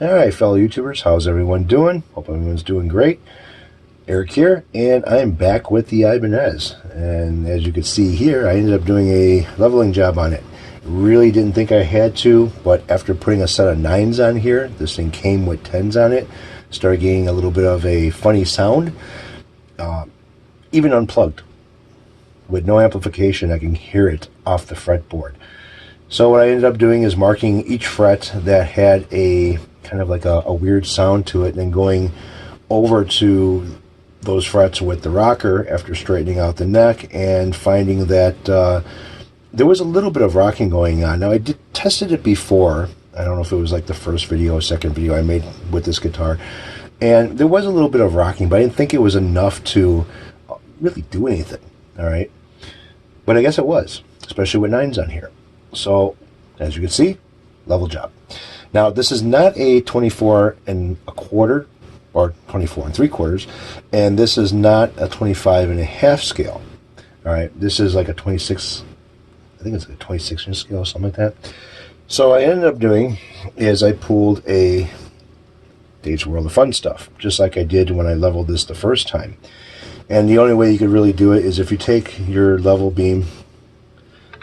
Alright, fellow YouTubers, how's everyone doing? Hope everyone's doing great. Eric here, and I'm back with the Ibanez. And as you can see here, I ended up doing a leveling job on it. Really didn't think I had to, but after putting a set of 9s on here, this thing came with 10s on it, started getting a little bit of a funny sound. Even unplugged, with no amplification, I can hear it off the fretboard. So what I ended up doing is marking each fret that had a kind of like a weird sound to it, and then going over to those frets with the rocker after straightening out the neck and finding that there was a little bit of rocking going on. Now I tested it before. I don't know if it was like the first video or second video I made with this guitar, and there was a little bit of rocking, but I didn't think it was enough to really do anything. All right, but I guess it was, especially with 9s on here. So as you can see, level job. Now this is not a 24 1/4 or 24 3/4, and this is not a 25 1/2 scale. All right, this is like a 26, I think it's like a 26-inch scale, something like that. So what I ended up doing is I pulled a Dave's World of Fun stuff, just like I did when I leveled this the first time. And the only way you could really do it is if you take your level beam,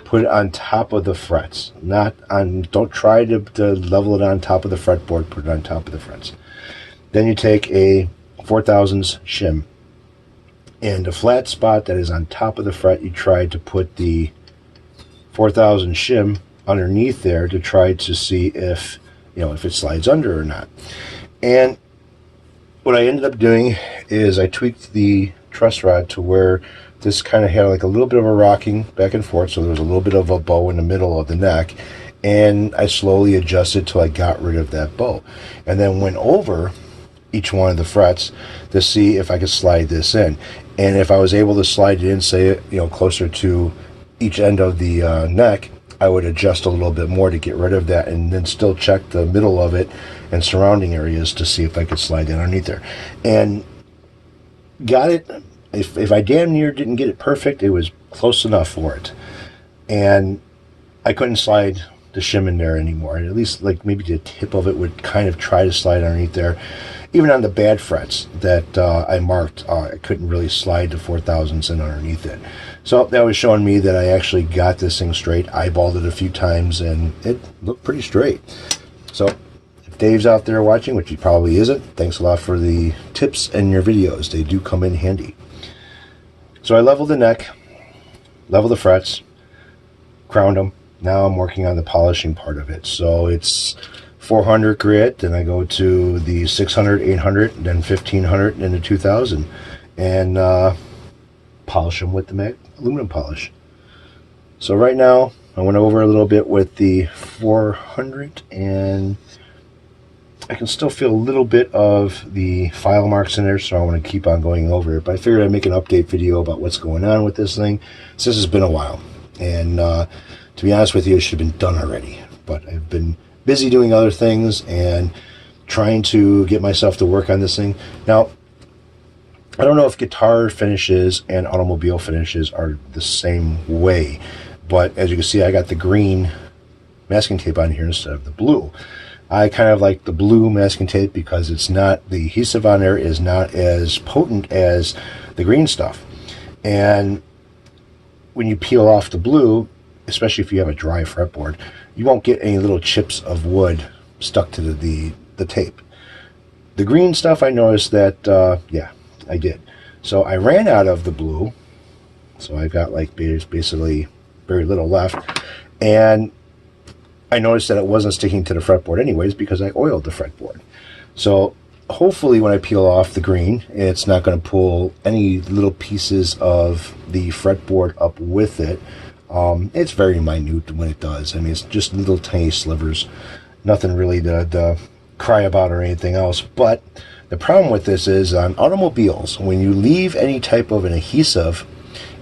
put it on top of the frets, not on, don't try to level it on top of the fretboard, put it on top of the frets. Then you take a 4000s shim, and a flat spot that is on top of the fret, you try to put the 4000 shim underneath there to try to see if, you know, if it slides under or not. And what I ended up doing is I tweaked the truss rod to where this kind of had like a little bit of a rocking back and forth, so there was a little bit of a bow in the middle of the neck, and I slowly adjusted till I got rid of that bow, and then went over each one of the frets to see if I could slide this in. And if I was able to slide it in, say, you know, closer to each end of the neck, I would adjust a little bit more to get rid of that, and then still check the middle of it and surrounding areas to see if I could slide it underneath there. And got it. If I damn near didn't get it perfect, it was close enough for it. And I couldn't slide the shim in there anymore. At least like maybe the tip of it would kind of try to slide underneath there. Even on the bad frets that I marked, I couldn't really slide the 4000s in underneath it. So that was showing me that I actually got this thing straight, eyeballed it a few times, and it looked pretty straight. So if Dave's out there watching, which he probably isn't, thanks a lot for the tips and your videos. They do come in handy. So I leveled the neck, leveled the frets, crowned them. Now I'm working on the polishing part of it. So it's 400 grit, then I go to the 600, 800, then 1500, and the 2000, and polish them with the aluminum polish. So right now I went over a little bit with the 400, and I can still feel a little bit of the file marks in there, so I want to keep on going over it. But I figured I'd make an update video about what's going on with this thing. So this has been a while, and to be honest with you, it should have been done already. But I've been busy doing other things and trying to get myself to work on this thing. Now, I don't know if guitar finishes and automobile finishes are the same way, but as you can see, I got the green masking tape on here instead of the blue. I kind of like the blue masking tape because it's not, the adhesive on there is not as potent as the green stuff. And when you peel off the blue, especially if you have a dry fretboard, you won't get any little chips of wood stuck to the tape. The green stuff, I noticed that, yeah, I did. So I ran out of the blue, so I've got like basically very little left, and I noticed that it wasn't sticking to the fretboard anyways because I oiled the fretboard. So hopefully when I peel off the green, it's not going to pull any little pieces of the fretboard up with it. It's very minute when it does. I mean, it's just little tiny slivers, nothing really to cry about or anything else. But the problem with this is on automobiles, when you leave any type of an adhesive,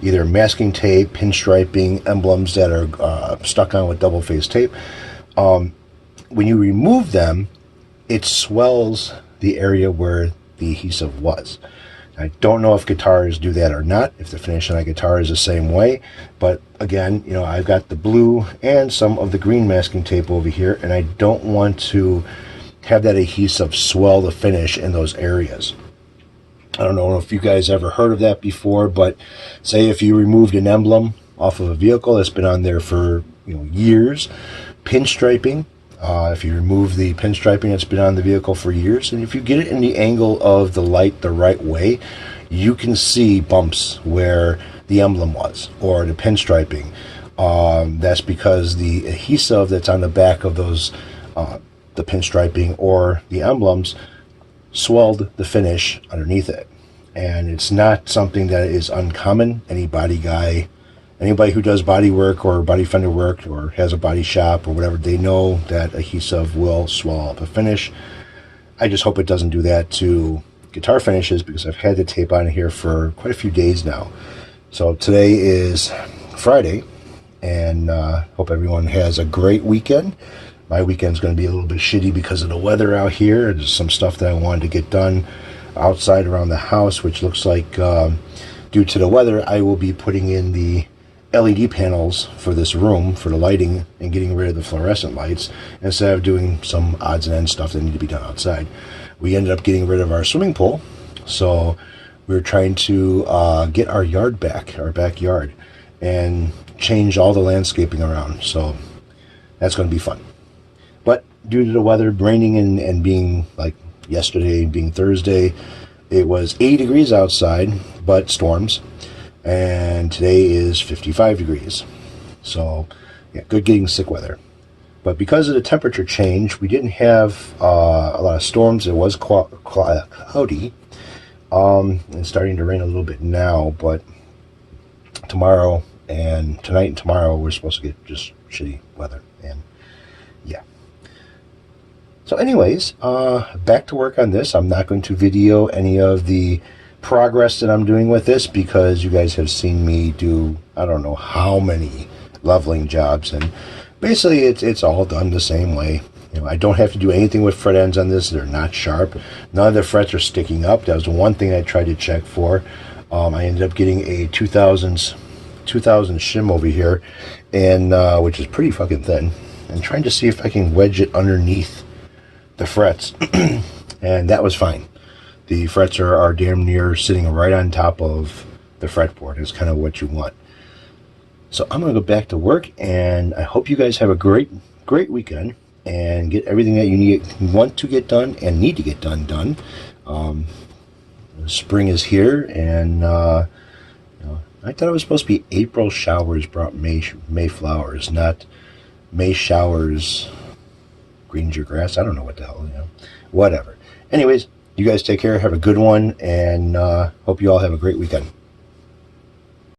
either masking tape, pinstriping, emblems that are stuck on with double-faced tape, when you remove them, it swells the area where the adhesive was. I don't know if guitars do that or not, if the finish on a guitar is the same way, but again, you know, I've got the blue and some of the green masking tape over here, and I don't want to have that adhesive swell the finish in those areas. I don't know if you guys ever heard of that before, but say if you removed an emblem off of a vehicle that's been on there for years, pinstriping. If you remove the pinstriping that's been on the vehicle for years, and if you get it in the angle of the light the right way, you can see bumps where the emblem was or the pinstriping. That's because the adhesive that's on the back of those, the pinstriping or the emblems, swelled the finish underneath it. And it's not something that is uncommon. Anybody who does body work or body fender work or has a body shop or whatever, they know that adhesive will swell up a finish. I just hope it doesn't do that to guitar finishes, because I've had the tape on here for quite a few days now. So today is Friday, and hope everyone has a great weekend. My weekend's going to be a little bit shitty because of the weather out here. There's some stuff that I wanted to get done outside around the house, which looks like due to the weather, I will be putting in the LED panels for this room for the lighting and getting rid of the fluorescent lights instead of doing some odds and ends stuff that need to be done outside. We ended up getting rid of our swimming pool, so we were trying to get our yard back, our backyard, and change all the landscaping around. So that's going to be fun. But due to the weather raining and being like yesterday being Thursday, it was 80 degrees outside, but storms. And today is 55 degrees. So, yeah, good getting sick weather. But because of the temperature change, we didn't have a lot of storms. It was cloudy. It's starting to rain a little bit now, but tomorrow and tonight and tomorrow we're supposed to get just shitty weather. And yeah. So anyways, back to work on this. I'm not going to video any of the progress that I'm doing with this, because you guys have seen me do I don't know how many leveling jobs, and basically it's all done the same way. I don't have to do anything with fret ends on this. They're not sharp. None of the frets are sticking up. That was the one thing I tried to check for. I ended up getting a 2000 shim over here, and which is pretty fucking thin, and trying to see if I can wedge it underneath the frets, and that was fine. The frets are damn near sitting right on top of the fretboard. It's kind of what you want. So I'm going to go back to work, and I hope you guys have a great weekend and get everything that you want to get done and need to get done. Spring is here, and I thought it was supposed to be April showers brought May flowers, not May showers greens your grass. I don't know what the hell, whatever. Anyways, you guys take care, have a good one, and hope you all have a great weekend.